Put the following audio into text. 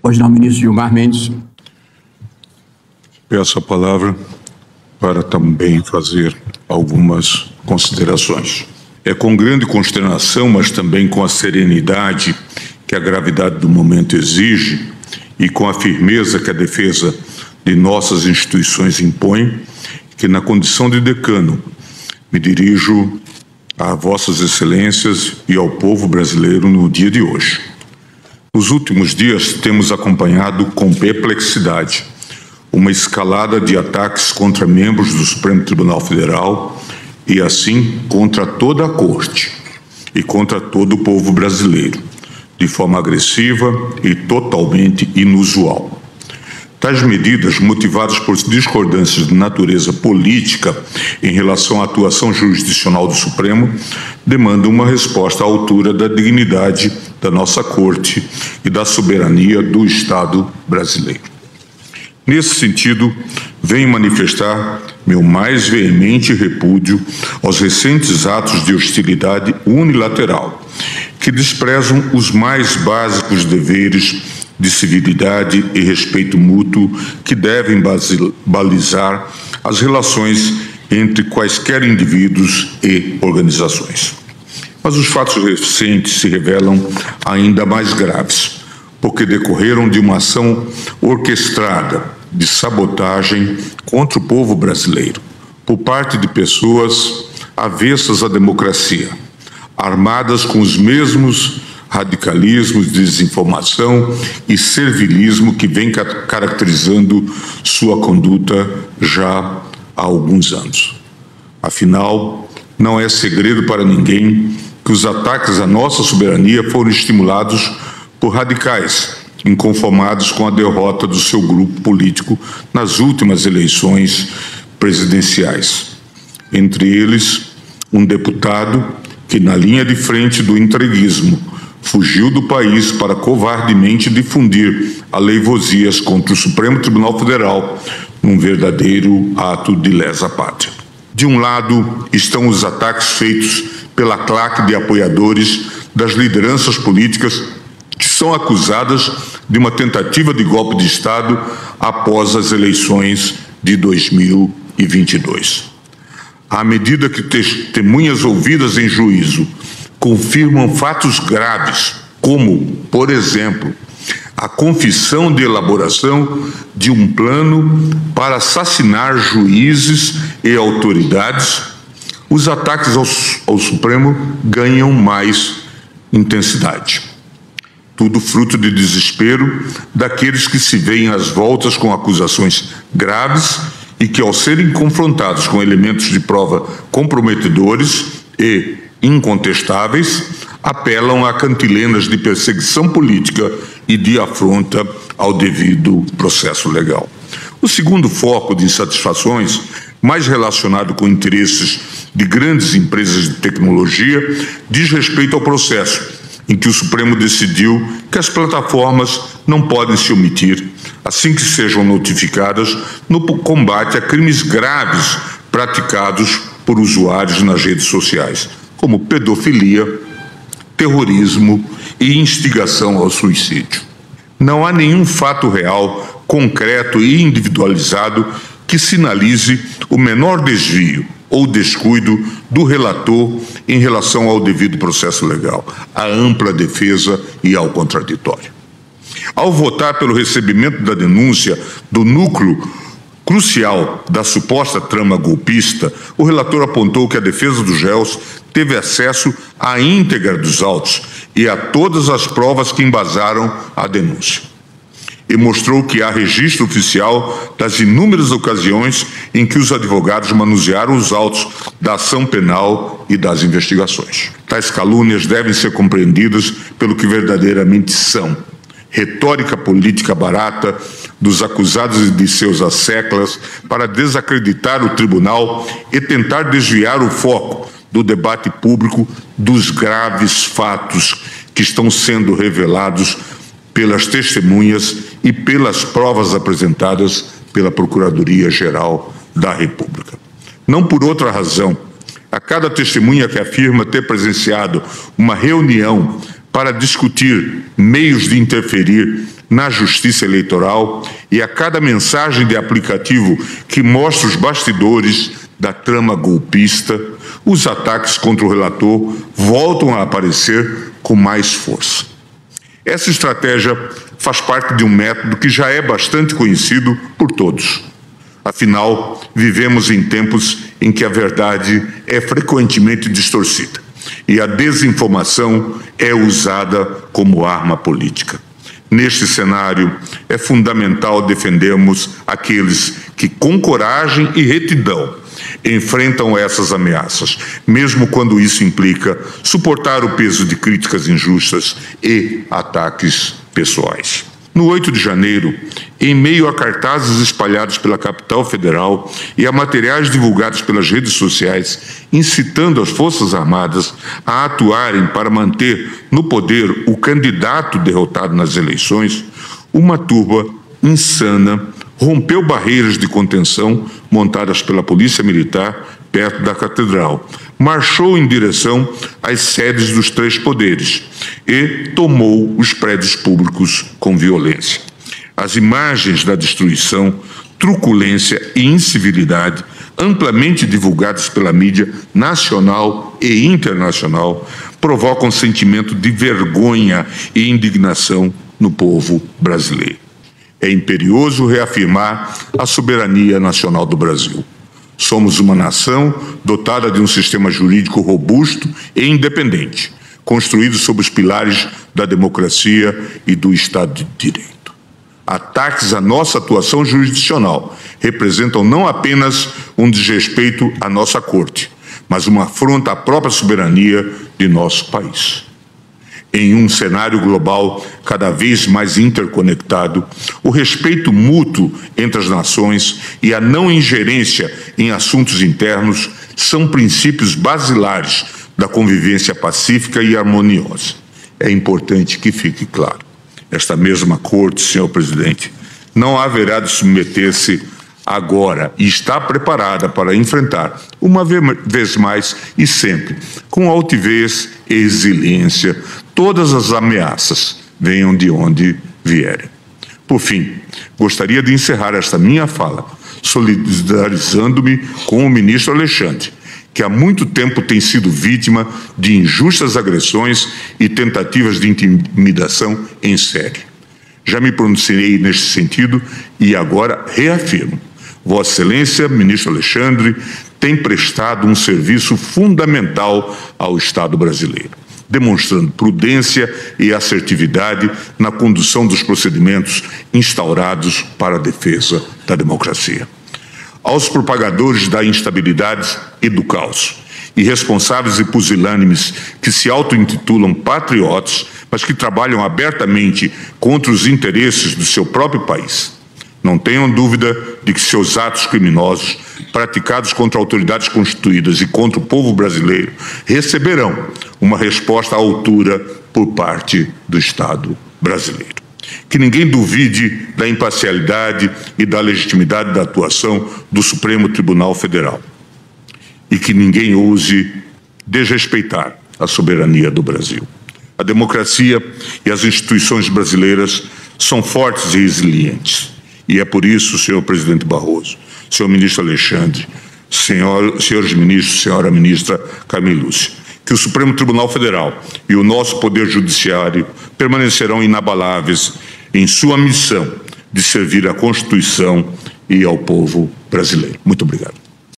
Pois não, ministro Gilmar Mendes. Peço a palavra para também fazer algumas considerações. É com grande consternação, mas também com a serenidade que a gravidade do momento exige e com a firmeza que a defesa de nossas instituições impõe, que na condição de decano me dirijo a vossas excelências e ao povo brasileiro no dia de hoje. Nos últimos dias temos acompanhado com perplexidade uma escalada de ataques contra membros do Supremo Tribunal Federal e, assim, contra toda a Corte e contra todo o povo brasileiro, de forma agressiva e totalmente inusual. Tais medidas, motivadas por discordâncias de natureza política em relação à atuação jurisdicional do Supremo, demandam uma resposta à altura da dignidade da nossa Corte e da soberania do Estado brasileiro. Nesse sentido, venho manifestar meu mais veemente repúdio aos recentes atos de hostilidade unilateral, que desprezam os mais básicos deveres de civilidade e respeito mútuo que devem balizar as relações entre quaisquer indivíduos e organizações. Mas os fatos recentes se revelam ainda mais graves, porque decorreram de uma ação orquestrada de sabotagem contra o povo brasileiro, por parte de pessoas avessas à democracia, armadas com os mesmos radicalismos, desinformação e servilismo que vem caracterizando sua conduta já há alguns anos. Afinal, não é segredo para ninguém que os ataques à nossa soberania foram estimulados por radicais inconformados com a derrota do seu grupo político nas últimas eleições presidenciais. Entre eles, um deputado que, na linha de frente do entreguismo, fugiu do país para covardemente difundir aleivosias contra o Supremo Tribunal Federal num verdadeiro ato de lesa pátria. De um lado estão os ataques feitos pela claque de apoiadores das lideranças políticas que são acusadas de uma tentativa de golpe de Estado após as eleições de 2022. À medida que testemunhas ouvidas em juízo confirmam fatos graves, como, por exemplo, a confissão de elaboração de um plano para assassinar juízes e autoridades, os ataques ao Supremo ganham mais intensidade. Tudo fruto de desespero daqueles que se veem às voltas com acusações graves e que, ao serem confrontados com elementos de prova comprometedores e incontestáveis, apelam a cantilenas de perseguição política e de afronta ao devido processo legal. O segundo foco de insatisfações, mais relacionado com interesses de grandes empresas de tecnologia, diz respeito ao processo em que o Supremo decidiu que as plataformas não podem se omitir, assim que sejam notificadas, no combate a crimes graves praticados por usuários nas redes sociais, como pedofilia, terrorismo e instigação ao suicídio. Não há nenhum fato real, concreto e individualizado que sinalize o menor desvio ou descuido do relator em relação ao devido processo legal, à ampla defesa e ao contraditório. Ao votar pelo recebimento da denúncia do núcleo crucial da suposta trama golpista, o relator apontou que a defesa dos réus teve acesso à íntegra dos autos e a todas as provas que embasaram a denúncia. E mostrou que há registro oficial das inúmeras ocasiões em que os advogados manusearam os autos da ação penal e das investigações. Tais calúnias devem ser compreendidas pelo que verdadeiramente são: retórica política barata dos acusados e de seus asseclas para desacreditar o tribunal e tentar desviar o foco do debate público dos graves fatos que estão sendo revelados pelas testemunhas e pelas provas apresentadas pela Procuradoria-Geral da República. Não por outra razão, a cada testemunha que afirma ter presenciado uma reunião para discutir meios de interferir na Justiça Eleitoral e a cada mensagem de aplicativo que mostra os bastidores da trama golpista, os ataques contra o relator voltam a aparecer com mais força. Essa estratégia faz parte de um método que já é bastante conhecido por todos. Afinal, vivemos em tempos em que a verdade é frequentemente distorcida e a desinformação é usada como arma política. Neste cenário, é fundamental defendermos aqueles que, com coragem e retidão, enfrentam essas ameaças, mesmo quando isso implica suportar o peso de críticas injustas e ataques pessoais. No 8 de janeiro, em meio a cartazes espalhados pela capital federal e a materiais divulgados pelas redes sociais, incitando as Forças Armadas a atuarem para manter no poder o candidato derrotado nas eleições, uma turba insana rompeu barreiras de contenção montadas pela Polícia Militar perto da Catedral, marchou em direção às sedes dos três poderes e tomou os prédios públicos com violência. As imagens da destruição, truculência e incivilidade, amplamente divulgadas pela mídia nacional e internacional, provocam um sentimento de vergonha e indignação no povo brasileiro. É imperioso reafirmar a soberania nacional do Brasil. Somos uma nação dotada de um sistema jurídico robusto e independente, construído sob os pilares da democracia e do Estado de Direito. Ataques à nossa atuação jurisdicional representam não apenas um desrespeito à nossa Corte, mas uma afronta à própria soberania de nosso país. Em um cenário global cada vez mais interconectado, o respeito mútuo entre as nações e a não ingerência em assuntos internos são princípios basilares da convivência pacífica e harmoniosa. É importante que fique claro. Esta mesma Corte, senhor presidente, não haverá de submeter-se agora e está preparada para enfrentar, uma vez mais e sempre, com altivez e resiliência, todas as ameaças, venham de onde vierem. Por fim, gostaria de encerrar esta minha fala solidarizando-me com o ministro Alexandre, que há muito tempo tem sido vítima de injustas agressões e tentativas de intimidação em série. Já me pronunciei neste sentido e agora reafirmo. Vossa Excelência, ministro Alexandre, tem prestado um serviço fundamental ao Estado brasileiro, demonstrando prudência e assertividade na condução dos procedimentos instaurados para a defesa da democracia. Aos propagadores da instabilidade e do caos, irresponsáveis e pusilânimes que se auto-intitulam patriotas, mas que trabalham abertamente contra os interesses do seu próprio país, não tenham dúvida de que seus atos criminosos, praticados contra autoridades constituídas e contra o povo brasileiro, receberão uma resposta à altura por parte do Estado brasileiro. Que ninguém duvide da imparcialidade e da legitimidade da atuação do Supremo Tribunal Federal. E que ninguém ouse desrespeitar a soberania do Brasil. A democracia e as instituições brasileiras são fortes e resilientes. E é por isso, senhor presidente Barroso, senhor ministro Alexandre, senhores ministros, senhora ministra Carmen Lúcia, que o Supremo Tribunal Federal e o nosso Poder Judiciário permanecerão inabaláveis em sua missão de servir à Constituição e ao povo brasileiro. Muito obrigado.